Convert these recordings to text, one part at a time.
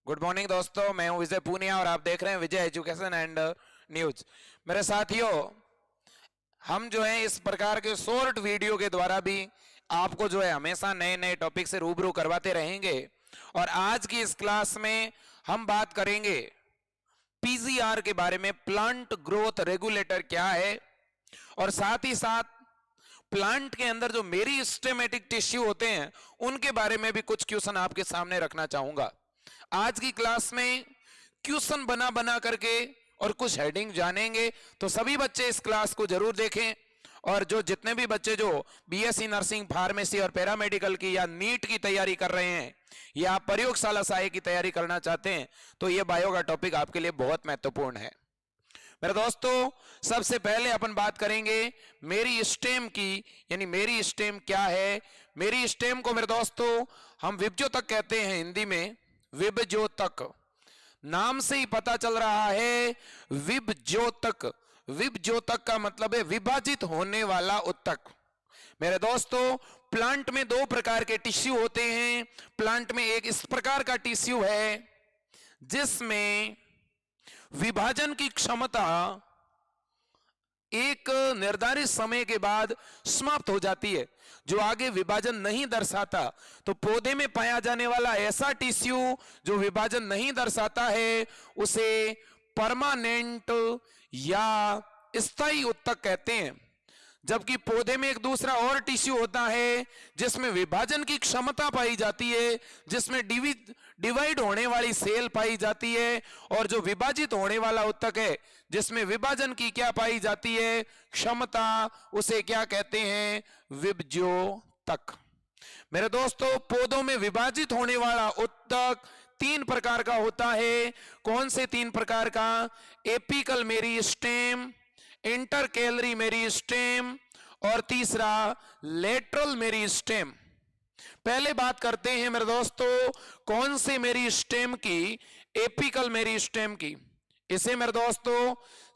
Good morning दोस्तों, मैं हूं विजय पूनिया और आप देख रहे हैं विजय एजुकेशन एंड न्यूज। मेरे साथियों, हम जो है इस प्रकार के शॉर्ट वीडियो के द्वारा भी आपको जो है हमेशा नए नए टॉपिक से रूबरू करवाते रहेंगे। और आज की इस क्लास में हम बात करेंगे पीजीआर के बारे में। प्लांट ग्रोथ रेगुलेटर क्या है, और साथ ही साथ प्लांट के अंदर जो मेरिस्टेमेटिक टिश्यू होते हैं उनके बारे में भी कुछ क्वेश्चन आपके सामने रखना चाहूंगा। आज की क्लास में क्वेश्चन बना बना करके और कुछ हेडिंग जानेंगे, तो सभी बच्चे इस क्लास को जरूर देखें। और जो जितने भी बच्चे जो बीएससी नर्सिंग, फार्मेसी और पैरामेडिकल की या नीट की तैयारी कर रहे हैं या प्रयोगशाला सहायक की तैयारी करना चाहते हैं, तो ये बायो का टॉपिक आपके लिए बहुत महत्वपूर्ण है। मेरे दोस्तों, सबसे पहले अपन बात करेंगे मेरी स्टेम की, यानी मेरी स्टेम क्या है। मेरी स्टेम को मेरे दोस्तों हम विभज्योतक कहते हैं, हिंदी में विभज्योतक। नाम से ही पता चल रहा है विभज्योतक। विभज्योतक का मतलब है विभाजित होने वाला उत्तक। मेरे दोस्तों, प्लांट में दो प्रकार के टिश्यू होते हैं। प्लांट में एक इस प्रकार का टिश्यू है जिसमें विभाजन की क्षमता एक निर्धारित समय के बाद समाप्त हो जाती है, जो आगे विभाजन नहीं दर्शाता। तो पौधे में पाया जाने वाला ऐसा टिश्यू जो विभाजन नहीं दर्शाता है उसे परमानेंट या स्थायी उत्तक कहते हैं। जबकि पौधे में एक दूसरा और टिश्यू होता है जिसमें विभाजन की क्षमता पाई जाती है, जिसमें डिवाइड होने वाली सेल पाई जाती है, और जो विभाजित होने वाला उत्तक है जिसमें विभाजन की क्या पाई जाती है, क्षमता, उसे क्या कहते हैं, विभज्योतक। मेरे दोस्तों, पौधों में विभाजित होने वाला उत्तक तीन प्रकार का होता है। कौन से तीन प्रकार का? एपिकल मेरिस्टेम, इंटरकैलरी मेरिस्टेम और तीसरा लेटरल मेरिस्टेम। पहले बात करते हैं मेरे दोस्तों कौन से मेरिस्टेम की? एपिकल मेरिस्टेम की। इसे मेरे दोस्तों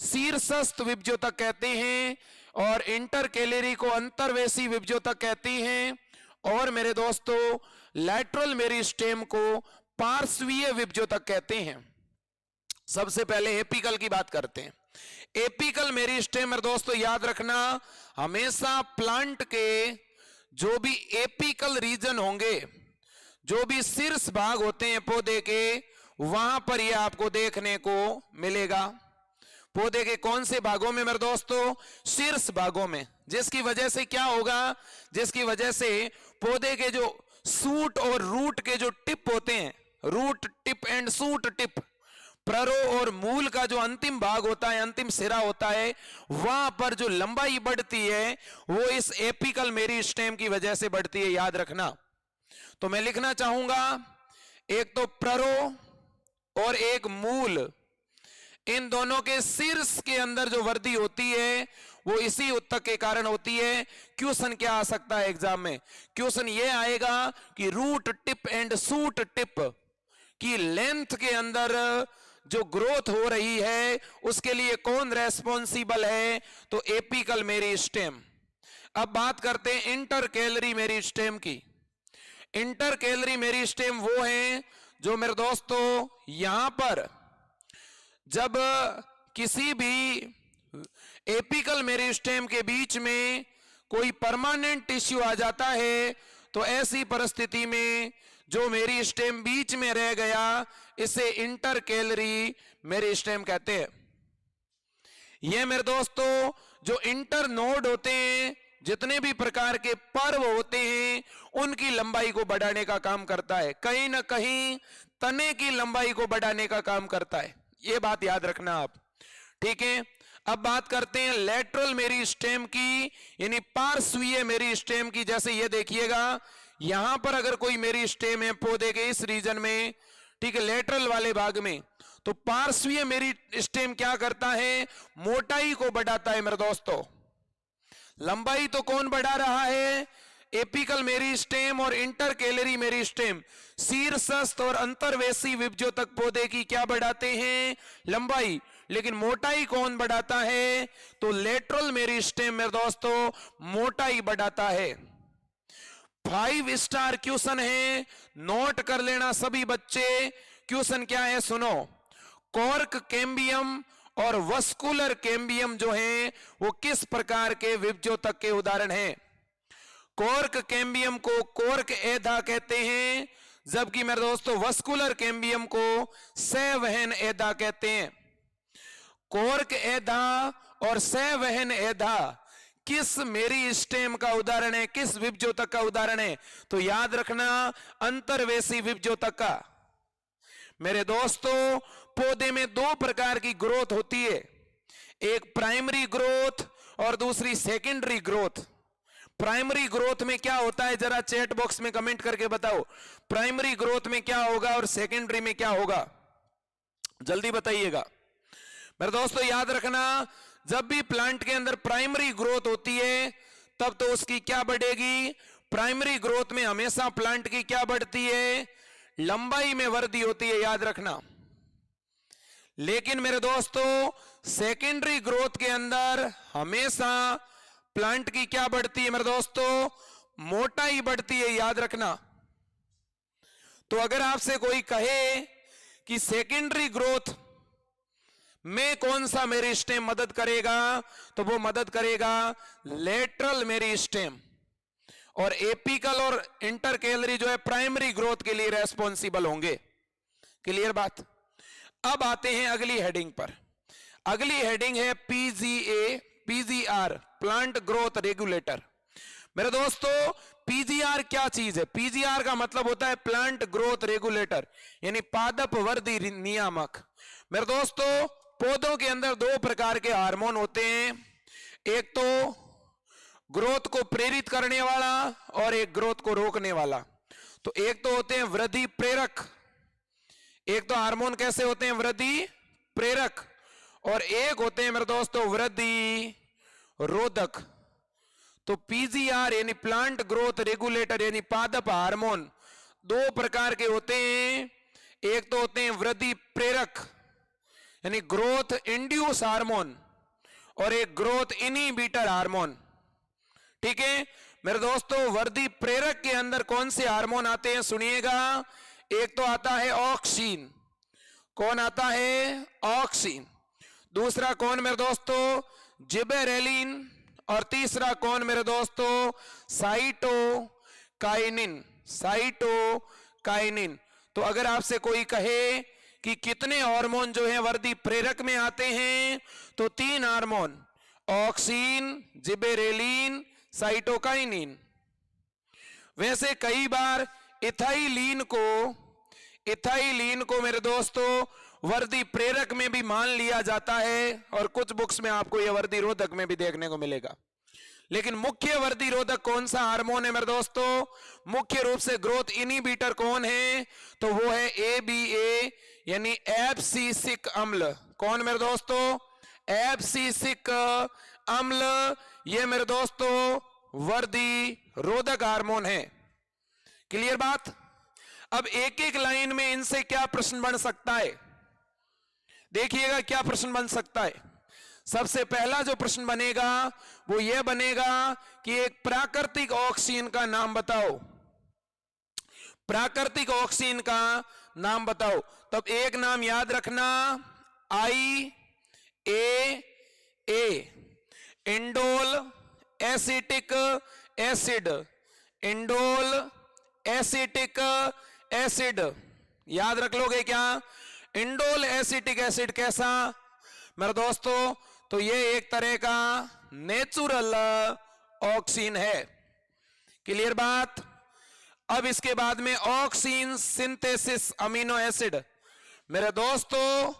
शीर्षस्थ विभज्योतक कहते हैं और इंटरकैलरी को अंतर्वेशी विभज्योतक कहते हैं, और मेरे दोस्तों लैटरल मेरिस्टेम को पार्श्वीय विभज्योतक कहते हैं। सबसे पहले एपिकल की बात करते हैं। एपिकल मेरिस्टेम मेरे दोस्तों याद रखना, हमेशा प्लांट के जो भी एपिकल रीजन होंगे, जो भी शीर्ष भाग होते हैं पौधे के, वहां पर यह आपको देखने को मिलेगा। पौधे के कौन से भागों में मेरे दोस्तों? शीर्ष भागों में। जिसकी वजह से क्या होगा? जिसकी वजह से पौधे के जो सूट और रूट के जो टिप होते हैं, root tip and shoot tip, प्ररो और मूल का जो अंतिम भाग होता है, अंतिम सिरा होता है, वहां पर जो लंबाई बढ़ती है वो इस एपिकल मेरिस्टेम की वजह से बढ़ती है, याद रखना। तो मैं लिखना चाहूंगा एक तो प्ररो और एक मूल, इन दोनों के शीर्ष के अंदर जो वृद्धि होती है वो इसी उत्तक के कारण होती है। क्वेश्चन क्या आ सकता है एग्जाम में? क्वेश्चन ये आएगा कि root tip and shoot tip की लेंथ के अंदर जो ग्रोथ हो रही है उसके लिए कौन रेस्पॉन्सिबल है? तो एपिकल मेरिस्टेम। अब बात करते हैं इंटरकैलरी मेरिस्टेम की। इंटरकैलरी मेरिस्टेम वो है जो मेरे दोस्तों यहां पर जब किसी भी एपिकल मेरिस्टेम के बीच में कोई परमानेंट टिश्यू आ जाता है, तो ऐसी परिस्थिति में जो मेरिस्टेम बीच में रह गया इसे इंटरकैलरी मेरिस्टेम कहते हैं। ये मेरे दोस्तों जो इंटर नोड होते हैं, जितने भी प्रकार के पर्व होते हैं, उनकी लंबाई को बढ़ाने का काम करता है। कहीं ना कहीं तने की लंबाई को बढ़ाने का काम करता है, ये बात याद रखना आप, ठीक है। अब बात करते हैं लेटरल मेरिस्टेम की, यानी पार्श्वीय मेरिस्टेम की। जैसे ये देखिएगा, यहां पर अगर कोई मेरिस्टेम है पौधे के इस रीजन में, ठीक है, लेटरल वाले भाग में, तो पार्श्वीय मेरिस्टेम क्या करता है? मोटाई को बढ़ाता है मेरे दोस्तों। लंबाई तो कौन बढ़ा रहा है? एपिकल मेरिस्टेम और इंटरकैलरी मेरिस्टेम। शीर्षस्थ और अंतर्वेशी विभज्योतक पौधे की क्या बढ़ाते हैं? लंबाई। लेकिन मोटाई कौन बढ़ाता है? तो लेटरल मेरिस्टेम मेरे दोस्तों मोटाई बढ़ाता है। 5 स्टार क्वेश्चन है, नोट कर लेना सभी बच्चे। क्वेश्चन क्या है सुनो, कॉर्क कैम्बियम और वस्कुलर कैम्बियम जो है वो किस प्रकार के विभज्योतक के उदाहरण हैं? कॉर्क कैम्बियम को कॉर्क एधा कहते हैं, जबकि मेरे दोस्तों वस्कुलर कैम्बियम को सवहन एधा कहते हैं। कॉर्क एधा और सवहन एधा किस मेरिस्टेम का उदाहरण है, किस विभज्योतक का उदाहरण है? तो याद रखना अंतर्वेशी विभज्योतक का। मेरे दोस्तों पौधे में दो प्रकार की ग्रोथ होती है, एक प्राइमरी ग्रोथ और दूसरी सेकेंडरी ग्रोथ। प्राइमरी ग्रोथ में क्या होता है, जरा चैट बॉक्स में कमेंट करके बताओ, प्राइमरी ग्रोथ में क्या होगा और सेकेंडरी में क्या होगा, जल्दी बताइएगा। मेरे दोस्तों याद रखना, जब भी प्लांट के अंदर प्राइमरी ग्रोथ होती है तब तो उसकी क्या बढ़ेगी, प्राइमरी ग्रोथ में हमेशा प्लांट की क्या बढ़ती है, लंबाई में वृद्धि होती है, याद रखना। लेकिन मेरे दोस्तों सेकेंडरी ग्रोथ के अंदर हमेशा प्लांट की क्या बढ़ती है मेरे दोस्तों, मोटाई बढ़ती है, याद रखना। तो अगर आपसे कोई कहे कि सेकेंडरी ग्रोथ में कौन सा मेरिस्टेम मदद करेगा, तो वो मदद करेगा लेटरल मेरिस्टेम, और एपिकल और इंटरकैलरी जो है प्राइमरी ग्रोथ के लिए रेस्पॉन्सिबल होंगे। क्लियर बात। अब आते हैं अगली हेडिंग पर। अगली हेडिंग है पीजीआर, प्लांट ग्रोथ रेगुलेटर। मेरे दोस्तों पीजीआर क्या चीज है? पीजीआर का मतलब होता है प्लांट ग्रोथ रेगुलेटर, यानी पादप वृद्धि नियामक। मेरे दोस्तों पौधों के अंदर दो प्रकार के हार्मोन होते हैं, एक तो ग्रोथ को प्रेरित करने वाला और एक ग्रोथ को रोकने वाला। तो एक तो होते हैं वृद्धि प्रेरक, एक तो हार्मोन कैसे होते हैं, वृद्धि प्रेरक, और एक होते हैं मेरे दोस्तों वृद्धि रोधक। तो पीजीआर यानी प्लांट ग्रोथ रेगुलेटर यानी पादप हार्मोन दो प्रकार के होते हैं, एक तो होते हैं वृद्धि प्रेरक यानी ग्रोथ इंड्यूस हार्मोन, और एक ग्रोथ इनहिबिटर हार्मोन। ठीक है मेरे दोस्तों, वृद्धि प्रेरक के अंदर कौन से हार्मोन आते हैं सुनिएगा, एक तो आता है ऑक्सीन, कौन आता है, ऑक्सीन। दूसरा कौन मेरे दोस्तों, जिबेरेलिन, और तीसरा कौन मेरे दोस्तों, साइटोकाइनिन, साइटोकाइनिन। तो अगर आपसे कोई कहे कि कितने हार्मोन जो है वृद्धि प्रेरक में आते हैं, तो 3 हार्मोन, ऑक्सीन, जिबेरेलिन, साइटोकाइनिन। वैसे कई बार इथाइलिन को मेरे दोस्तों वृद्धि प्रेरक में भी मान लिया जाता है, और कुछ बुक्स में आपको यह वृद्धि रोधक में भी देखने को मिलेगा। लेकिन मुख्य वृद्धि रोधक कौन सा हार्मोन है मेरे दोस्तों, मुख्य रूप से ग्रोथ इनहिबिटर कौन है, तो वो है ABA यानी एब्सिसिक अम्ल। कौन मेरे दोस्तों, एब्सिसिक अम्ल, ये मेरे दोस्तों वृद्धि रोधक हार्मोन है। क्लियर बात। अब एक एक लाइन में इनसे क्या प्रश्न बन सकता है, देखिएगा क्या प्रश्न बन सकता है। सबसे पहला जो प्रश्न बनेगा वो यह बनेगा कि एक प्राकृतिक ऑक्सीजन का नाम बताओ, प्राकृतिक ऑक्सीजन का नाम बताओ। तब एक नाम याद रखना, IAA, indole acetic acid, indole acetic acid, याद रख लोगे क्या, इंडोल एसिटिक एसिड कैसा मेरे दोस्तों, तो ये एक तरह का नेचुरल ऑक्सीजन है। क्लियर बात। अब इसके बाद में ऑक्सीजन सिंथेसिस अमीनो एसिड। मेरे दोस्तों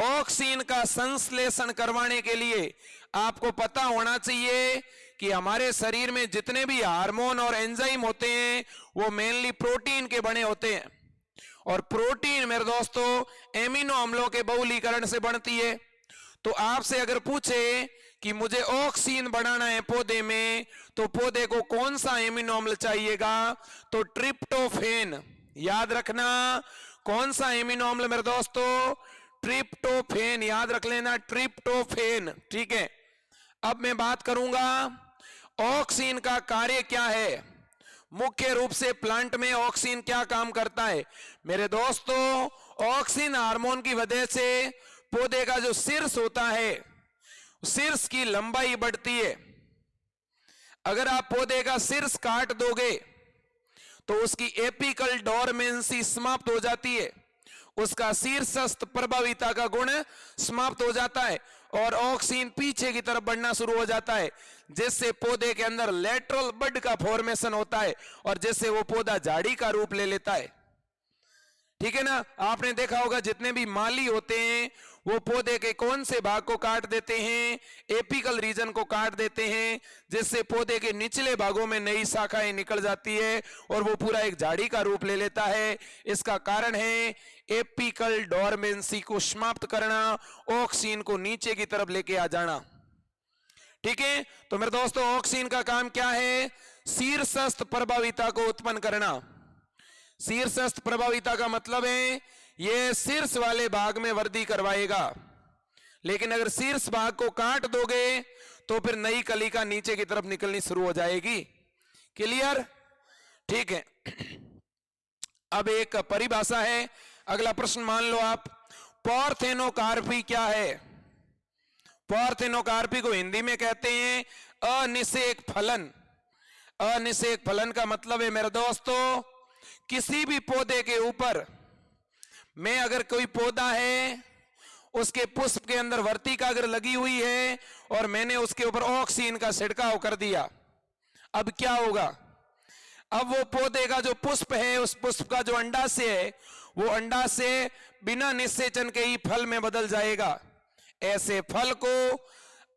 ऑक्सीजन का संश्लेषण करवाने के लिए आपको पता होना चाहिए कि हमारे शरीर में जितने भी हार्मोन और एंजाइम होते हैं वो मेनली प्रोटीन के बने होते हैं, और प्रोटीन मेरे दोस्तों एमिनो अम्लों के बहुलीकरण से बनती है। तो आपसे अगर पूछे कि मुझे ऑक्सीजन बनाना है पौधे में, तो पौधे को कौन सा एमिनो अम्ल चाहिएगा, तो ट्रिप्टोफेन, याद रखना कौन सा एमिनो अम्ल मेरे दोस्तों, ट्रिप्टोफेन, याद रख लेना ट्रिप्टोफेन। ठीक है, अब मैं बात करूंगा ऑक्सीजन का कार्य क्या है। मुख्य रूप से प्लांट में ऑक्सीन क्या काम करता है मेरे दोस्तों? ऑक्सीन हार्मोन की वजह से पौधे का जो शीर्ष होता है, शीर्ष की लंबाई बढ़ती है। अगर आप पौधे का शीर्ष काट दोगे तो उसकी एपिकल डोरमेंसी समाप्त हो जाती है, उसका शीर्षस्थ प्रभाविता का गुण समाप्त हो जाता है और ऑक्सीन पीछे की तरफ बढ़ना शुरू हो जाता है, जिससे पौधे के अंदर लेटरल बड का फॉर्मेशन होता है और जिससे वो पौधा झाड़ी का रूप ले लेता है। ठीक है ना? आपने देखा होगा जितने भी माली होते हैं वो पौधे के कौन से भाग को काट देते हैं? एपिकल रीजन को काट देते हैं, जिससे पौधे के निचले भागों में नई शाखाएं निकल जाती है और वो पूरा एक झाड़ी का रूप ले लेता है। इसका कारण है एपिकल डोरमेंसी को समाप्त करना, ऑक्सीन को नीचे की तरफ लेके आ जाना। ठीक है, तो मेरे दोस्तों ऑक्सीन का काम क्या है? शीर्षस्थ प्रभाविता को उत्पन्न करना। शीर्षस्थ प्रभाविता का मतलब है ये शीर्ष वाले भाग में वृद्धि करवाएगा, लेकिन अगर शीर्ष भाग को काट दोगे तो फिर नई कलिका नीचे की तरफ निकलनी शुरू हो जाएगी। क्लियर? ठीक है, अब एक परिभाषा है। अगला प्रश्न मान लो आप, पार्थेनोकार्पी क्या है? पार्थेनोकार्पी को हिंदी में कहते हैं अनिषेक फलन। अनिषेक फलन का मतलब है मेरे दोस्तों, किसी भी पौधे के ऊपर में अगर कोई पौधा है उसके पुष्प के अंदर वर्तिका अगर लगी हुई है और मैंने उसके ऊपर ऑक्सीन का छिड़काव कर दिया, अब क्या होगा? अब वो पौधे का जो पुष्प है, उस पुष्प का जो अंडाशय है, वो अंडाशय बिना निषेचन के ही फल में बदल जाएगा। ऐसे फल को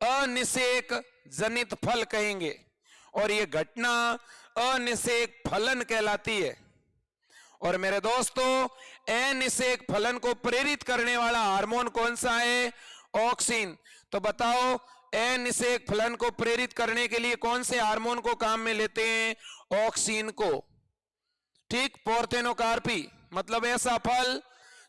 अनिषेक जनित फल कहेंगे और ये घटना अनिषेक फलन कहलाती है। और मेरे दोस्तों अनिषेक फलन को प्रेरित करने वाला हार्मोन कौन सा है? ऑक्सीन। तो बताओ अनिषेक फलन को प्रेरित करने के लिए कौन से हार्मोन को काम में लेते हैं? ऑक्सीन को। ठीक, पार्थेनोकार्पी मतलब ऐसा फल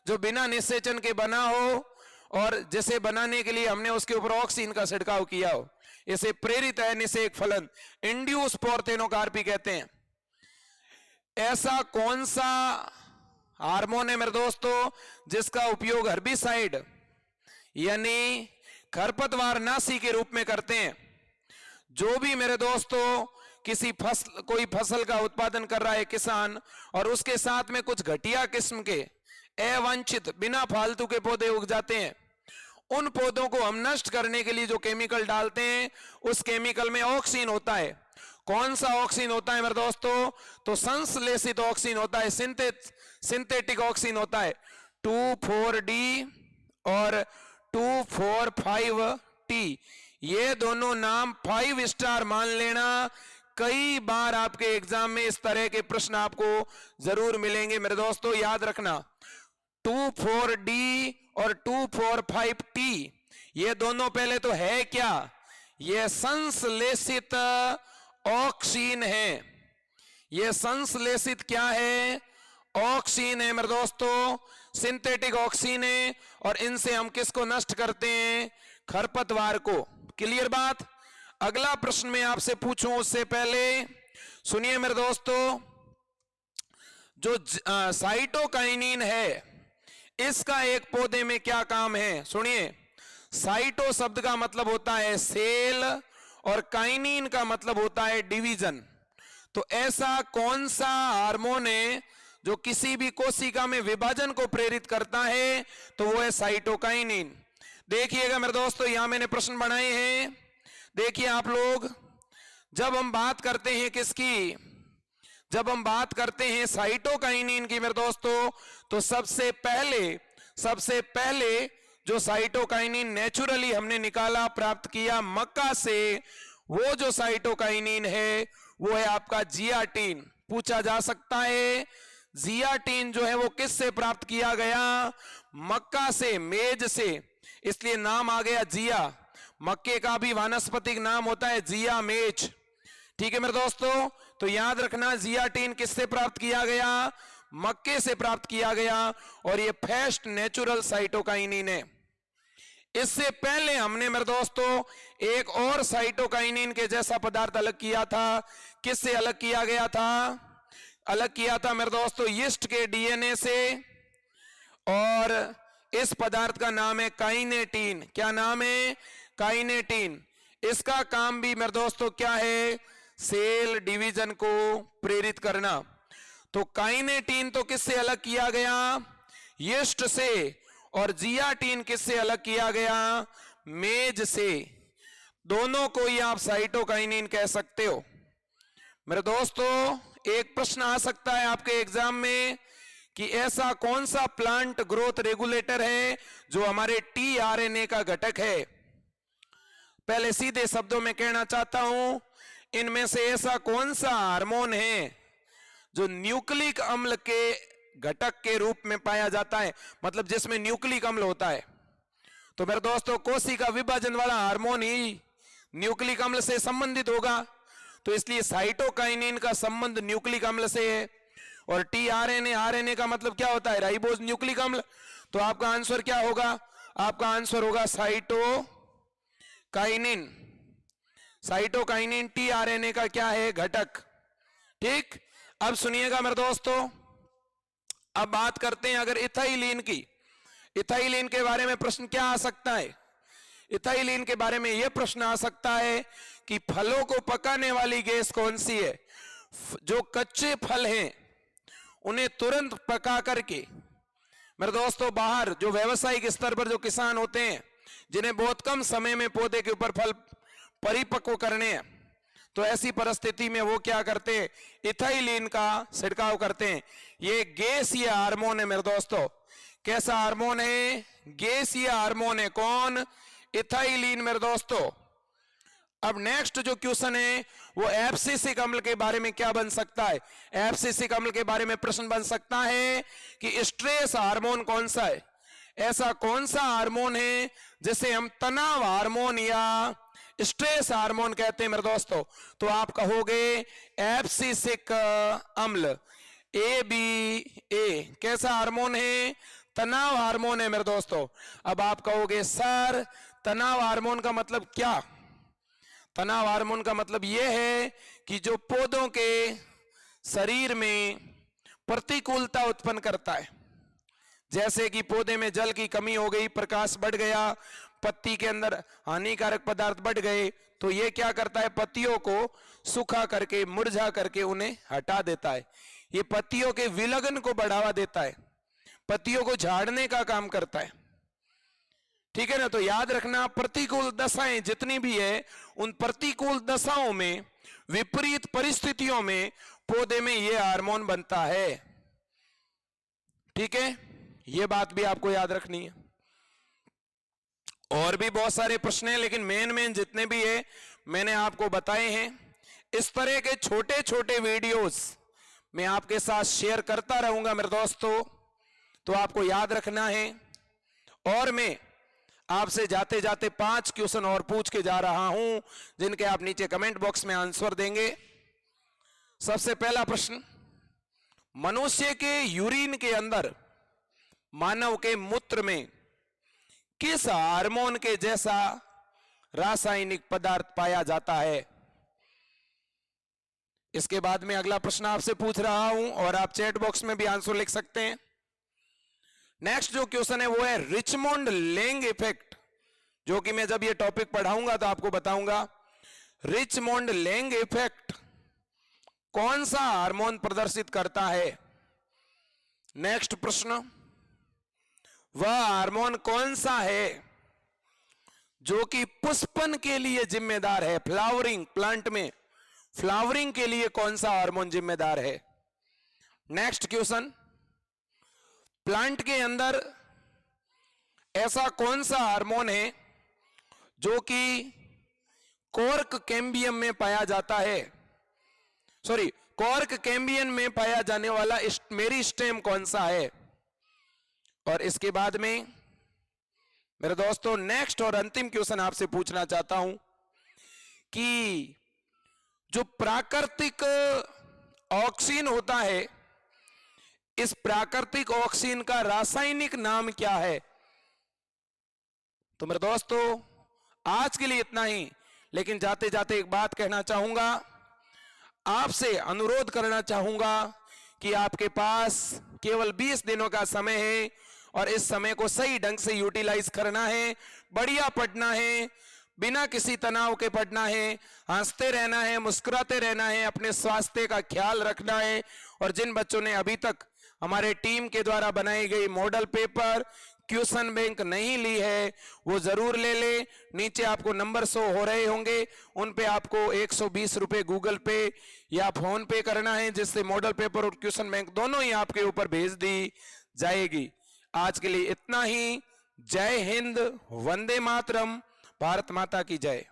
जो बिना निषेचन के बना हो और जिसे बनाने के लिए हमने उसके ऊपर ऑक्सीन का छिड़काव किया हो, इसे प्रेरित अनिषेक फलन, इंड्यूस पार्थेनोकार्पी कहते हैं। ऐसा कौन सा हार्मोन है मेरे दोस्तों जिसका उपयोग हर्बिसाइड यानी खरपतवार नाशी के रूप में करते हैं? जो भी मेरे दोस्तों किसी फसल, कोई फसल का उत्पादन कर रहा है किसान और उसके साथ में कुछ घटिया किस्म के अवांछित बिना फालतू के पौधे उग जाते हैं, उन पौधों को हम नष्ट करने के लिए जो केमिकल डालते हैं उस केमिकल में ऑक्सीन होता है। कौन सा ऑक्सीन होता है मेरे दोस्तों? तो संश्लेषित ऑक्सीन होता है, सिंथेटिक ऑक्सीन होता है। 2,4-D और 2,4,5-T, ये दोनों नाम 5 स्टार मान लेना। कई बार आपके एग्जाम में इस तरह के प्रश्न आपको जरूर मिलेंगे मेरे दोस्तों, याद रखना। 2,4-D और 2,4,5-T ये दोनों पहले तो है क्या? ये संश्लेषित ऑक्सीन है। ये संश्लेषित क्या है? ऑक्सीन है मेरे दोस्तों, सिंथेटिक ऑक्सीन है और इनसे हम किसको नष्ट करते हैं? खरपतवार को। क्लियर बात? अगला प्रश्न मैं आपसे पूछूं उससे पहले सुनिए मेरे दोस्तों, जो साइटोकाइनिन है इसका एक पौधे में क्या काम है? सुनिए, साइटो शब्द का मतलब होता है सेल और काइनिन का मतलब होता है डिवीजन। तो ऐसा कौन सा हार्मोन है जो किसी भी कोशिका में विभाजन को प्रेरित करता है? तो वो है साइटोकाइनिन। देखिएगा मेरे दोस्तों, यहां मैंने प्रश्न बनाए हैं, देखिए आप लोग। जब हम बात करते हैं किसकी? जब हम बात करते हैं साइटोकाइनिन की मेरे दोस्तों, तो सबसे पहले जो साइटोकाइनिन नेचुरली हमने निकाला, प्राप्त किया मक्का से, वो जो साइटोकाइनिन है वो है आपका जियाटिन। पूछा जा सकता है जियाटिन जो है वो किससे प्राप्त किया गया? मक्का से, मेज से, इसलिए नाम आ गया जिया। मक्के का भी वानस्पतिक नाम होता है जिया मेज। ठीक है मेरे दोस्तों, तो याद रखना जियाटिन किससे प्राप्त किया गया? मक्के से प्राप्त किया गया और ये फर्स्ट नेचुरल साइटोकाइनिन है। इससे पहले हमने मेरे दोस्तों एक और साइटोकाइनिन के जैसा पदार्थ अलग किया था, किससे अलग किया गया था? अलग किया था मेरे दोस्तों यीस्ट के डीएनए से, और इस पदार्थ का नाम है काइनेटीन। क्या नाम है? काइनेटीन। इसका काम भी मेरे दोस्तों क्या है? सेल डिवीजन को प्रेरित करना। तो काइनेटीन तो किससे अलग किया गया? यीस्ट से। और जियाटीन किससे अलग किया गया? मेज से। दोनों को ही आप साइटोकाइनिन कह सकते हो। मेरे दोस्तों एक प्रश्न आ सकता है आपके एग्जाम में कि ऐसा कौन सा प्लांट ग्रोथ रेगुलेटर है जो हमारे टीआरएनए का घटक है। पहले सीधे शब्दों में कहना चाहता हूं, इनमें से ऐसा कौन सा हार्मोन है जो न्यूक्लिक अम्ल के घटक के रूप में पाया जाता है, मतलब जिसमें न्यूक्लिक अम्ल होता है। तो मेरे दोस्तों कोशिका विभाजन वाला हार्मोन ही न्यूक्लिक अम्ल से संबंधित होगा, तो इसलिए साइटोकाइनिन का संबंध न्यूक्लिक अम्ल से है। और टीआरएनए, आरएनए का मतलब क्या होता है? राइबोज न्यूक्लिक अम्ल। तो आपका आंसर क्या होगा? आपका आंसर होगा साइटोकाइनिन। साइटोकाइनिन टीआरएनए का क्या है? घटक। ठीक, अब सुनिएगा मेरे दोस्तों, अब बात करते हैं अगर इथाइलिन की। इथाइलिन के बारे में प्रश्न क्या आ सकता है? इथाइलिन के बारे में यह प्रश्न आ सकता है कि फलों को पकाने वाली गैस कौन सी है? जो कच्चे फल हैं उन्हें तुरंत पका करके, मेरे दोस्तों बाहर जो व्यावसायिक स्तर पर जो किसान होते हैं जिन्हें बहुत कम समय में पौधे के ऊपर फल परिपक्व करने हैं, तो ऐसी परिस्थिति में वो क्या करते हैं? इथाइलिन का छिड़काव करते हैं। ये गैसीय हार्मोन है मेरे दोस्तों। कैसा हार्मोन है? गैसीय हार्मोन है। कौन? इथाइलिन मेरे दोस्तों। अब नेक्स्ट जो क्वेश्चन है वो एब्सिसिक अम्ल के बारे में क्या बन सकता है? एब्सिसिक अम्ल के बारे में प्रश्न बन सकता है कि स्ट्रेस हार्मोन कौन सा है? ऐसा कौन सा हार्मोन है जिसे हम तनाव हार्मोन या स्ट्रेस हार्मोन कहते हैं मेरे दोस्तों? तो आप कहोगे एब्सिसिक अम्ल, ABA। कैसा हार्मोन है? तनाव हार्मोन है मेरे दोस्तों। अब आप कहोगे सर तनाव हार्मोन का मतलब क्या? तनाव हार्मोन का मतलब यह है कि जो पौधों के शरीर में प्रतिकूलता उत्पन्न करता है, जैसे कि पौधे में जल की कमी हो गई, प्रकाश बढ़ गया, पत्ती के अंदर हानिकारक पदार्थ बढ़ गए, तो ये क्या करता है? पत्तियों को सूखा करके, मुरझा करके उन्हें हटा देता है। ये पत्तियों के विलगन को बढ़ावा देता है, पत्तियों को झाड़ने का काम करता है। ठीक है ना? तो याद रखना, प्रतिकूल दशाएं जितनी भी है, उन प्रतिकूल दशाओं में, विपरीत परिस्थितियों में पौधे में यह हार्मोन बनता है। ठीक है, यह बात भी आपको याद रखनी है। और भी बहुत सारे प्रश्न हैं, लेकिन मेन जितने भी है मैंने आपको बताए हैं। इस तरह के छोटे छोटे वीडियोस मैं आपके साथ शेयर करता रहूंगा मेरे दोस्तों, तो आपको याद रखना है। और मैं आपसे जाते जाते 5 क्वेश्चन और पूछ के जा रहा हूं, जिनके आप नीचे कमेंट बॉक्स में आंसर देंगे। सबसे पहला प्रश्न, मनुष्य के यूरिन के अंदर, मानव के मूत्र में किस हार्मोन के जैसा रासायनिक पदार्थ पाया जाता है? इसके बाद में अगला प्रश्न आपसे पूछ रहा हूं और आप चैट बॉक्स में भी आंसर लिख सकते हैं। नेक्स्ट जो क्वेश्चन है वो है रिचमोंड लेंग इफेक्ट, जो कि मैं जब ये टॉपिक पढ़ाऊंगा तो आपको बताऊंगा। रिचमोंड लेंग इफेक्ट कौन सा हार्मोन प्रदर्शित करता है? नेक्स्ट प्रश्न, वह हार्मोन कौन सा है जो कि पुष्पन के लिए जिम्मेदार है? फ्लावरिंग, प्लांट में फ्लावरिंग के लिए कौन सा हार्मोन जिम्मेदार है? नेक्स्ट क्वेश्चन, प्लांट के अंदर ऐसा कौन सा हार्मोन है जो कि कॉर्क कैम्बियम में पाया जाता है? सॉरी, कॉर्क कैम्बियम में पाया जाने वाला मेरिस्टेम कौन सा है? और इसके बाद में मेरे दोस्तों नेक्स्ट और अंतिम क्वेश्चन आपसे पूछना चाहता हूं कि जो प्राकृतिक ऑक्सीजन होता है, इस प्राकृतिक ऑक्सीजन का रासायनिक नाम क्या है? तो मेरे दोस्तों आज के लिए इतना ही, लेकिन जाते जाते एक बात कहना चाहूंगा। आपसे अनुरोध करना चाहूंगा कि आपके पास केवल 20 दिनों का समय है और इस समय को सही ढंग से यूटिलाइज करना है, बढ़िया पढ़ना है, बिना किसी तनाव के पढ़ना है, हंसते रहना है, मुस्कुराते रहना है, अपने स्वास्थ्य का ख्याल रखना है। और जिन बच्चों ने अभी तक हमारे टीम के द्वारा बनाई गई मॉडल पेपर क्वेश्चन बैंक नहीं ली है वो जरूर ले ले। नीचे आपको नंबर शो हो रहे होंगे, उन पे आपको 120 रुपए गूगल पे या फोन पे करना है, जिससे मॉडल पेपर और क्वेश्चन बैंक दोनों ही आपके ऊपर भेज दी जाएगी। आज के लिए इतना ही। जय हिंद, वंदे मातरम, भारत माता की जय।